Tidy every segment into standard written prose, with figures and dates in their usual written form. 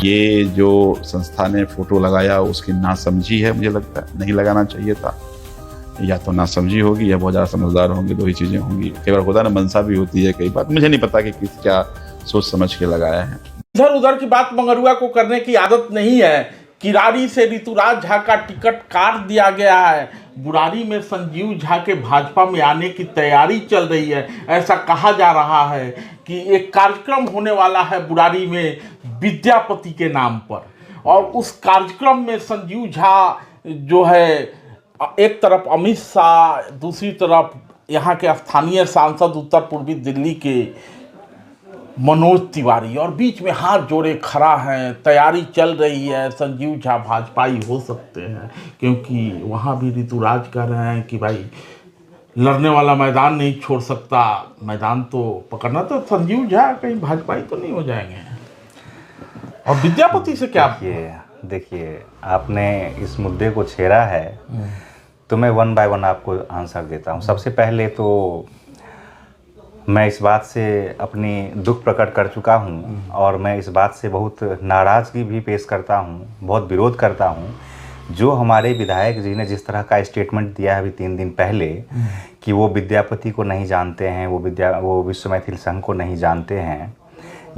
ये जो संस्था ने फोटो लगाया उसकी नासमझी है, मुझे लगता है नहीं लगाना चाहिए था। या तो नासमझी होगी या बहुत ज़्यादा समझदार होंगे, दो ही चीज़ें होंगी। कई बार होता है ना, मनसा भी होती है कई बार, मुझे नहीं पता कि किस क्या सोच समझ के लगाया है। इधर उधर की बात मंगरुआ को करने की आदत नहीं है। किरारी से ऋतुराज झा का टिकट काट दिया गया है। बुराड़ी में संजीव झा के भाजपा में आने की तैयारी चल रही है। ऐसा कहा जा रहा है कि एक कार्यक्रम होने वाला है बुराड़ी में विद्यापति के नाम पर, और उस कार्यक्रम में संजीव झा जो है, एक तरफ अमित शाह, दूसरी तरफ यहाँ के स्थानीय सांसद उत्तर पूर्वी दिल्ली के मनोज तिवारी, और बीच में हाथ जोड़े खड़ा है। तैयारी चल रही है, संजीव झा भाजपाई हो सकते हैं, क्योंकि वहाँ भी ऋतुराज कह रहे हैं कि भाई लड़ने वाला मैदान नहीं छोड़ सकता, मैदान तो पकड़ना। तो संजीव झा कहीं भाजपाई तो नहीं हो जाएंगे? और विद्यापति से क्या? देखिए आपने इस मुद्दे को छेड़ा है, तो मैं वन बाय वन आपको आंसर देता हूँ। सबसे पहले तो मैं इस बात से अपनी दुख प्रकट कर चुका हूँ, और मैं इस बात से बहुत नाराज़गी भी पेश करता हूँ, बहुत विरोध करता हूँ, जो हमारे विधायक जी ने जिस तरह का स्टेटमेंट दिया है अभी 3 दिन पहले कि वो विद्यापति को नहीं जानते हैं, वो विश्व मैथिल संघ को नहीं जानते हैं,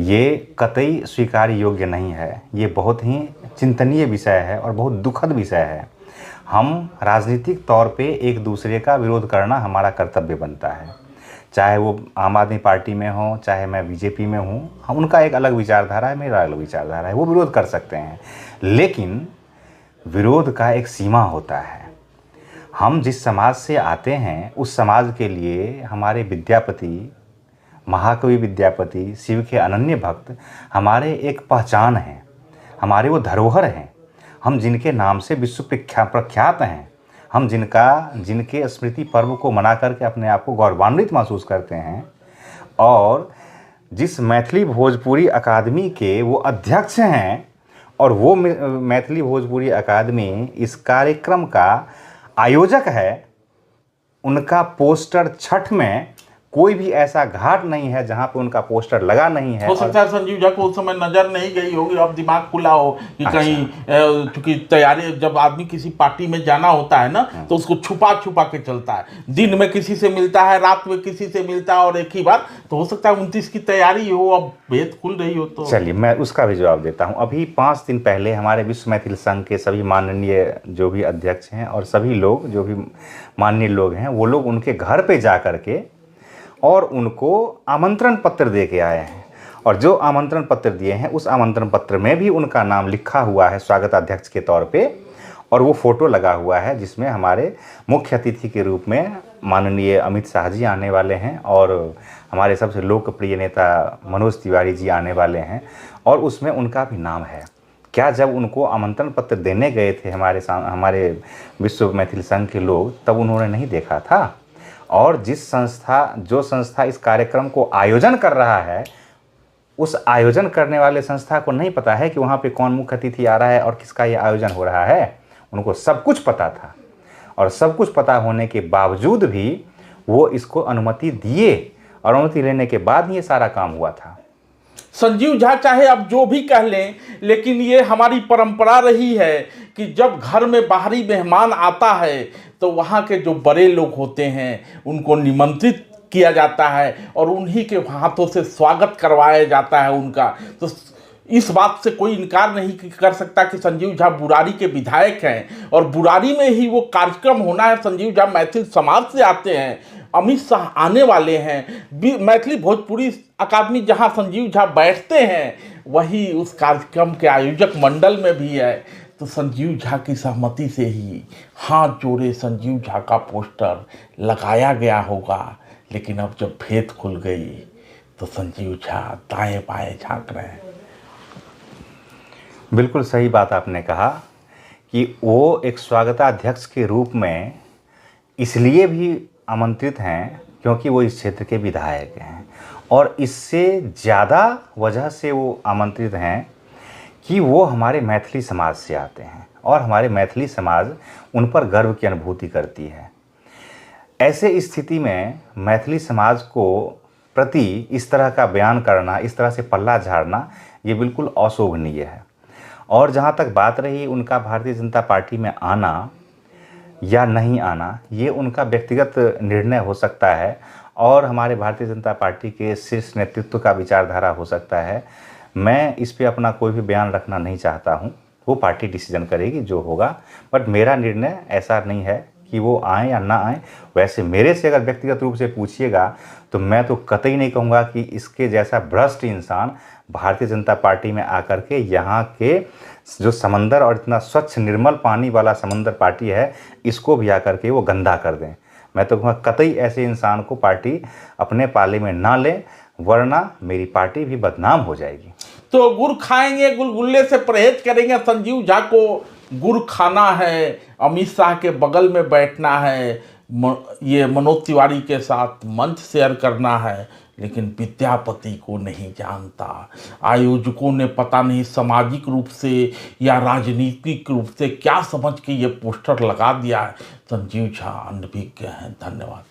ये कतई स्वीकार योग्य नहीं है। ये बहुत ही चिंतनीय विषय है और बहुत दुखद विषय है। हम राजनीतिक तौर पे एक दूसरे का विरोध करना हमारा कर्तव्य बनता है, चाहे वो आम आदमी पार्टी में हो, चाहे मैं बीजेपी में हूँ। हम उनका एक अलग विचारधारा है, मेरा अलग विचारधारा है, वो विरोध कर सकते हैं, लेकिन विरोध का एक सीमा होता है। हम जिस समाज से आते हैं उस समाज के लिए हमारे विद्यापति, महाकवि विद्यापति, शिव के अनन्य भक्त हमारे एक पहचान हैं, हमारे वो धरोहर हैं। हम जिनके नाम से विश्व प्रख्यात हैं, हम जिनके स्मृति पर्व को मना करके अपने आप को गौरवान्वित महसूस करते हैं, और जिस मैथिली भोजपुरी अकादमी के वो अध्यक्ष हैं, और वो मैथिली भोजपुरी अकादमी इस कार्यक्रम का आयोजक है, उनका पोस्टर छठ में कोई भी ऐसा घाट नहीं है जहां पे उनका पोस्टर लगा नहीं है। हो सकता है संजीव झा को उस समय नजर नहीं गई होगी, अब दिमाग खुला हो कि कहीं, क्योंकि तैयारी, जब आदमी किसी पार्टी में जाना होता है ना, तो उसको छुपा छुपा के चलता है। दिन में किसी से मिलता है, रात में किसी से मिलता है, और एक ही बार। तो हो सकता है 29 की तैयारी हो, अब भेद खुल रही हो। तो चलिए मैं उसका भी जवाब देता हूँ। अभी 5 दिन पहले हमारे विश्व मैथिल संघ के सभी माननीय जो भी अध्यक्ष हैं और सभी लोग जो भी माननीय लोग हैं, वो लोग उनके घर पे जा करके और उनको आमंत्रण पत्र दे के आए हैं, और जो आमंत्रण पत्र दिए हैं उस आमंत्रण पत्र में भी उनका नाम लिखा हुआ है स्वागताध्यक्ष के तौर पे, और वो फ़ोटो लगा हुआ है जिसमें हमारे मुख्य अतिथि के रूप में माननीय अमित शाह जी आने वाले हैं, और हमारे सबसे लोकप्रिय नेता मनोज तिवारी जी आने वाले हैं, और उसमें उनका भी नाम है। क्या जब उनको आमंत्रण पत्र देने गए थे हमारे विश्व मैथिल संघ के लोग, तब उन्होंने नहीं देखा था? और जो संस्था इस कार्यक्रम को आयोजन कर रहा है, उस आयोजन करने वाले संस्था को नहीं पता है कि वहाँ पे कौन मुख्य अतिथि आ रहा है और किसका ये आयोजन हो रहा है? उनको सब कुछ पता था, और सब कुछ पता होने के बावजूद भी वो इसको अनुमति दिए, और अनुमति लेने के बाद ये सारा काम हुआ था। संजीव झा चाहे अब जो भी कह लें, लेकिन ये हमारी परंपरा रही है कि जब घर में बाहरी मेहमान आता है तो वहाँ के जो बड़े लोग होते हैं उनको निमंत्रित किया जाता है, और उन्हीं के हाथों से स्वागत करवाया जाता है उनका। तो इस बात से कोई इनकार नहीं कर सकता कि संजीव झा बुराड़ी के विधायक हैं, और बुराड़ी में ही वो कार्यक्रम होना है। संजीव झा मैथिल समाज से आते हैं, अमित शाह आने वाले हैं। मैथिली भोजपुरी अकादमी जहां संजीव झा बैठते हैं, वही उस कार्यक्रम के आयोजक मंडल में भी है। तो संजीव झा की सहमति से ही हाथ जोड़े संजीव झा का पोस्टर लगाया गया होगा, लेकिन अब जब भेद खुल गई तो संजीव झा दाएं बाएं झांक रहे हैं। बिल्कुल सही बात आपने कहा कि वो एक स्वागताध्यक्ष के रूप में इसलिए भी आमंत्रित हैं क्योंकि वो इस क्षेत्र के विधायक हैं, और इससे ज़्यादा वजह से वो आमंत्रित हैं कि वो हमारे मैथिली समाज से आते हैं, और हमारे मैथिली समाज उन पर गर्व की अनुभूति करती है। ऐसे स्थिति में मैथिली समाज को प्रति इस तरह का बयान करना, इस तरह से पल्ला झाड़ना, ये बिल्कुल अशोभनीय है। और जहाँ तक बात रही उनका भारतीय जनता पार्टी में आना या नहीं आना, ये उनका व्यक्तिगत निर्णय हो सकता है और हमारे भारतीय जनता पार्टी के शीर्ष नेतृत्व का विचारधारा हो सकता है। मैं इस पे अपना कोई भी बयान रखना नहीं चाहता हूँ, वो पार्टी डिसीजन करेगी जो होगा, बट मेरा निर्णय ऐसा नहीं है कि वो आएँ या ना आएँ। वैसे मेरे से अगर व्यक्तिगत रूप से पूछिएगा तो मैं तो कतई नहीं कहूँगा कि इसके जैसा भ्रष्ट इंसान भारतीय जनता पार्टी में आकर के यहाँ के जो समंदर और इतना स्वच्छ निर्मल पानी वाला समंदर पार्टी है, इसको भी आकर के वो गंदा कर दें। मैं तो कहूँगा कतई ऐसे इंसान को पार्टी अपने पाले में ना ले, वरना मेरी पार्टी भी बदनाम हो जाएगी। तो गुड़ खाएंगे, गुलगुल्ले से परहेज करेंगे। संजीव झा को गुड़ खाना है, अमित शाह के बगल में बैठना है, ये मनोज तिवारी के साथ मंच शेयर करना है, लेकिन विद्यापति को नहीं जानता। आयोजकों ने पता नहीं सामाजिक रूप से या राजनीतिक रूप से क्या समझ के ये पोस्टर लगा दिया है। संजीव झा अनभिज्ञ हैं। धन्यवाद।